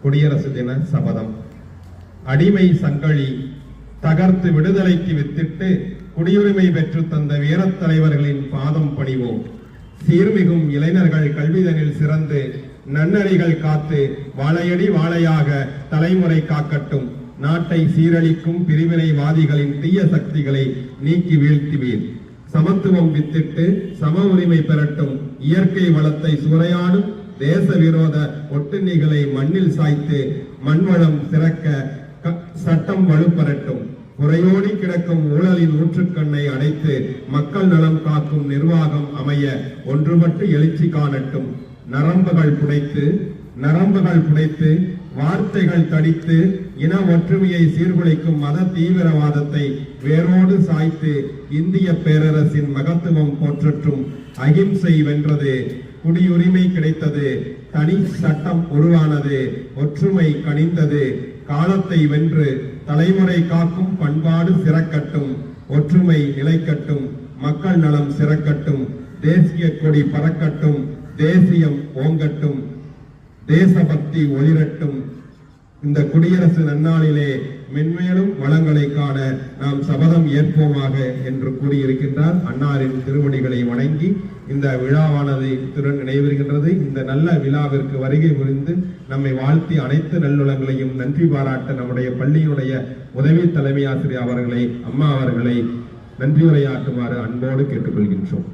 குடியரசு தின சபதம். அடிமை சங்கழி தகர்த்து விடுதலைக்கு வித்திட்டு குடியுரிமை பெற்று தந்த வீரத் தலைவர்களின் பாதம் பணிவோம். சீர்மிகும் இளைஞர்கள் கல்விதனில் சிறந்து நன்னறிகள் காத்து வாழையடி வாழையாக தலைமுறை காக்கட்டும். நாட்டை சீரழிக்கும் பிரிவினைவாதிகளின் தீய சக்திகளை நீக்கி வீழ்த்துவீர். சமத்துவம் வித்திட்டு சம உரிமை பெறட்டும். இயற்கை வளத்தை சூறையாடும் தேச விரோத ஒட்டுண்ணிகளை மண்ணில் சாய்த்து மண்வளம் சிறக்க சட்டம் வலுப்பெறட்டும். குறையோடி கிடக்கும் ஊழலின் ஊற்றுக்கண்ணை அடைத்து மக்கள் நலம் காக்கும் நிர்வாகம் அமைய ஒன்றுபட்டு எழுச்சி காணட்டும். நரம்புகள் புடைத்து வார்த்தைகள் தடித்து இன ஒற்றுமையை சீர்குலைக்கும் மத தீவிரவாதத்தை வேரோடு சாய்த்து இந்திய பேரரசின் மகத்துவம் போற்றற்றும். அகிம்சை வென்றது, குடியுரிமை கிடைத்தது, தனி சட்டம் உருவானது, ஒற்றுமை கனிந்தது. காலத்தை வென்று தலைமுறை காக்கும் பண்பாடு சிறக்கட்டும். ஒற்றுமை நிலைக்கட்டும். மக்கள் நலம் சிறக்கட்டும். தேசிய கொடி பறக்கட்டும். தேசியம் ஓங்கட்டும். தேசபக்தி ஒளிரட்டும். இந்த குடியரசு நன்னாளிலே மென்மேலும் வளங்களை காண நாம் சபதம் ஏற்போமாக என்று கூறியிருக்கின்றார். அன்னாரின் திருவடிகளை வணங்கி இந்த விழாவானது இத்துடன் நினைவிருக்கின்றது. இந்த நல்ல விழாவிற்கு வருகை புரிந்து நம்மை வாழ்த்தி அனைத்து நல்லுளங்களையும் நன்றி பாராட்ட நம்முடைய பள்ளியினுடைய உதவி தலைமை ஆசிரியர் அவர்களை, அம்மா அவர்களை நன்றி உரையாற்றுமாறு அன்போடு கேட்டுக்கொள்கின்றோம்.